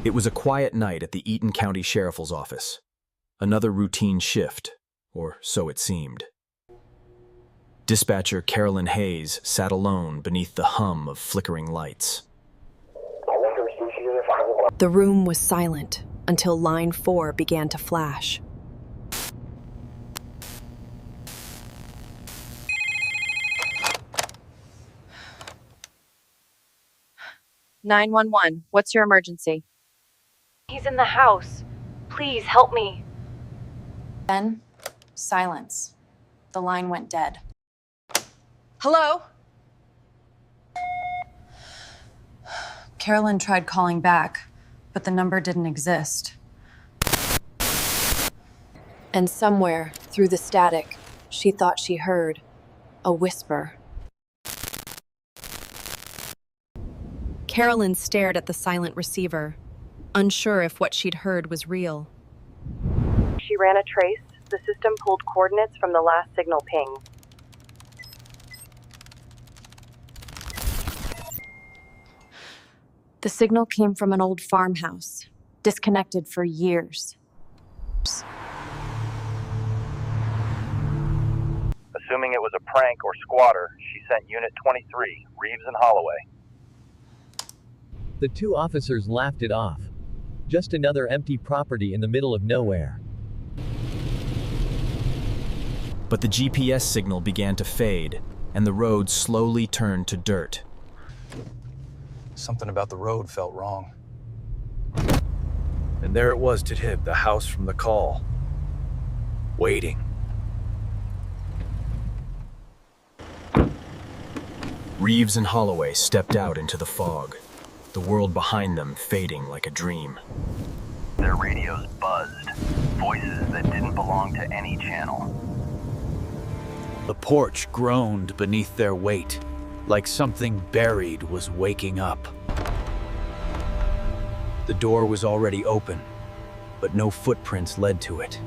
It was a quiet night at the Eaton County Sheriff's Office. Another routine shift, or so it seemed. Dispatcher Carolyn Hayes sat alone beneath the hum of flickering lights. The room was silent until line 4 began to flash. "911, what's your emergency?" He's in the house. Please help me. Then, silence. The line went dead. Hello? Carolyn tried calling back, but the number didn't exist. And somewhere, through the static, she thought she heard a whisper. Carolyn stared at the silent receiver, unsure if what she'd heard was real. She ran a trace. The system pulled coordinates from the last signal ping. The signal came from an old farmhouse, disconnected for years. Assuming it was a prank or squatter, she sent Unit 23, Reeves and Holloway. The two officers laughed it off. Just another empty property in the middle of nowhere. But the GPS signal began to fade, and the road slowly turned to dirt. Something about the road felt wrong. And there it was to hit the house from the call. Waiting. Reeves and Holloway stepped out into the fog, the world behind them fading like a dream. Their radios buzzed, voices that didn't belong to any channel. The porch groaned beneath their weight, like something buried was waking up. The door was already open, but no footprints led to it.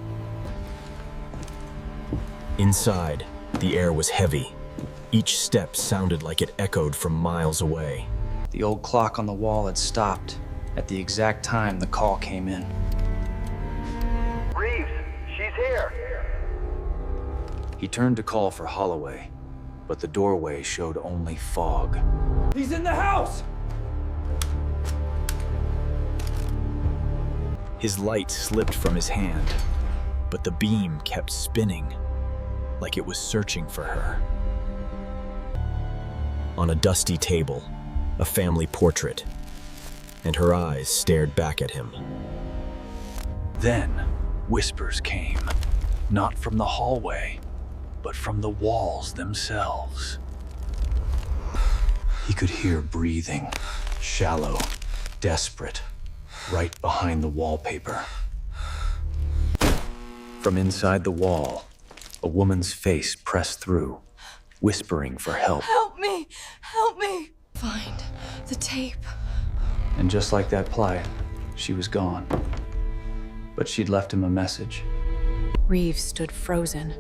Inside, the air was heavy. Each step sounded like it echoed from miles away. The old clock on the wall had stopped at the exact time the call came in. Reeves, she's here! He turned to call for Holloway, but the doorway showed only fog. He's in the house! His light slipped from his hand, but the beam kept spinning, like it was searching for her. On a dusty table, a family portrait, and her eyes stared back at him. Then, whispers came, not from the hallway, but from the walls themselves. He could hear breathing, shallow, desperate, right behind the wallpaper. From inside the wall, a woman's face pressed through, whispering for help. Help me! Help me! Find the tape. And just like that plight, she was gone. But she'd left him a message. Reeves stood frozen,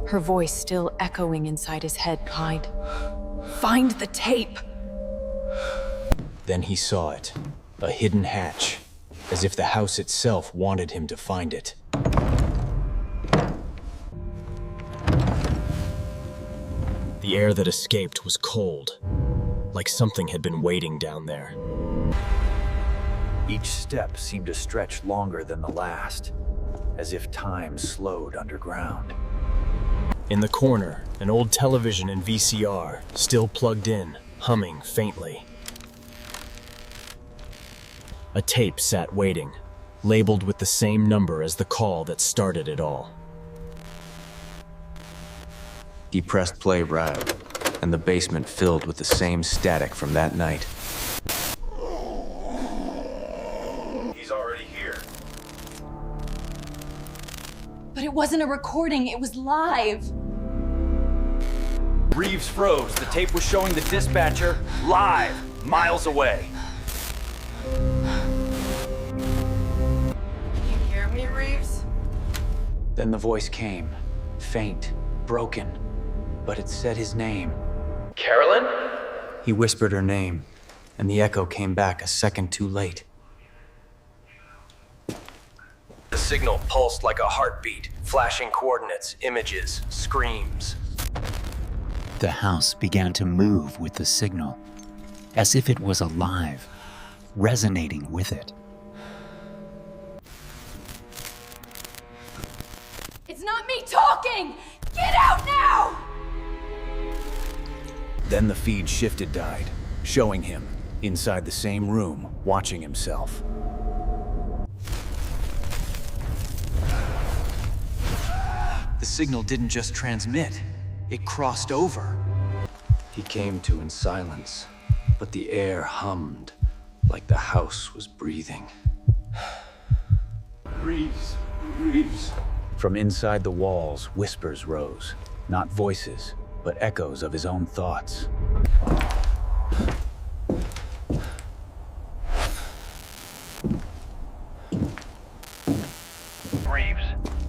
her voice still echoing inside his head. Find the tape! Then he saw it, a hidden hatch, as if the house itself wanted him to find it. The air that escaped was cold, like something had been waiting down there. Each step seemed to stretch longer than the last, as if time slowed underground. In the corner, an old television and VCR, still plugged in, humming faintly. A tape sat waiting, labeled with the same number as the call that started it all. He pressed play right, and the basement filled with the same static from that night. He's already here. But it wasn't a recording, it was live. Reeves froze. The tape was showing the dispatcher live, miles away. You hear me, Reeves? Then the voice came, faint, broken, but it said his name. Carolyn? He whispered her name, and the echo came back a second too late. signal pulsed like a heartbeat, flashing coordinates, images, screams. The house began to move with the signal, as if it was alive, resonating with it. It's not me talking! Get out now! Then the feed shifted died, showing him inside the same room, watching himself. The signal didn't just transmit, it crossed over. He came to in silence, but the air hummed like the house was breathing. Reeves, Reeves. From inside the walls, whispers rose, not voices, but echoes of his own thoughts. Reeves,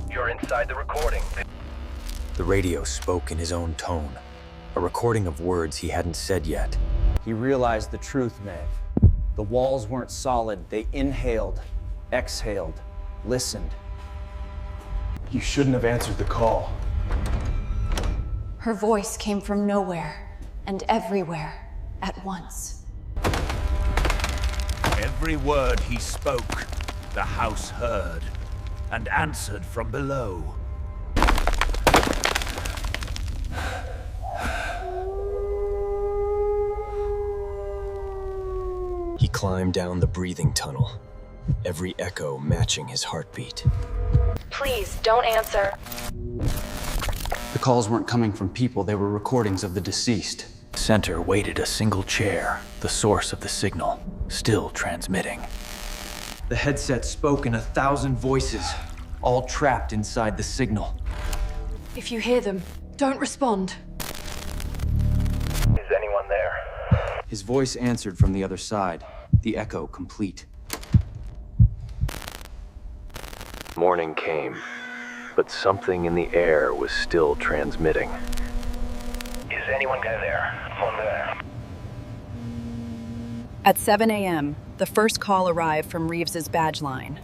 you're inside the recording. The radio spoke in his own tone, a recording of words he hadn't said yet. He realized the truth, Maeve. The walls weren't solid. They inhaled, exhaled, listened. You shouldn't have answered the call. Her voice came from nowhere and everywhere at once. Every word he spoke, the house heard and answered from below. He climbed down the breathing tunnel, every echo matching his heartbeat. Please, don't answer. The calls weren't coming from people, they were recordings of the deceased. Center waited a single chair, the source of the signal, still transmitting. The headset spoke in 1,000 voices, all trapped inside the signal. If you hear them, don't respond. Is anyone there? His voice answered from the other side, the echo complete. Morning came, but something in the air was still transmitting. Is anyone there? On there. At 7 a.m., the first call arrived from Reeves's badge line.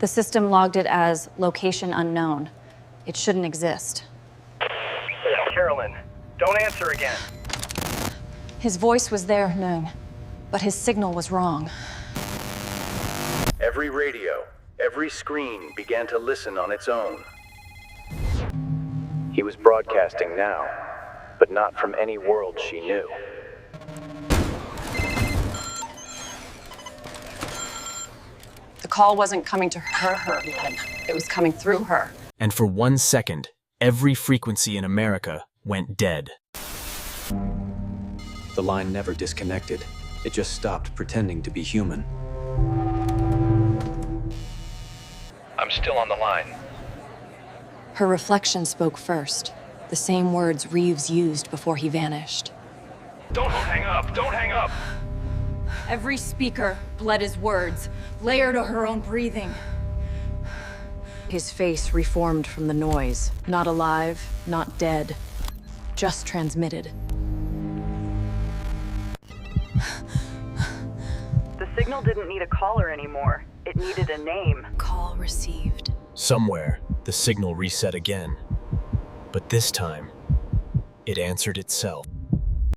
The system logged it as location unknown. It shouldn't exist. Carolyn, don't answer again. His voice was there, Noon, but his signal was wrong. Every radio, every screen began to listen on its own. He was broadcasting now, but not from any world she knew. The call wasn't coming to her even. It was coming through her. And for 1 second, every frequency in America went dead. The line never disconnected. It just stopped pretending to be human. I'm still on the line. Her reflection spoke first, the same words Reeves used before he vanished. Don't hang up! Don't hang up! Every speaker bled his words, layered to her own breathing. His face reformed from the noise. Not alive, not dead. Just transmitted. The signal didn't need a caller anymore. It needed a name. Call received. Somewhere, the signal reset again. But this time, it answered itself.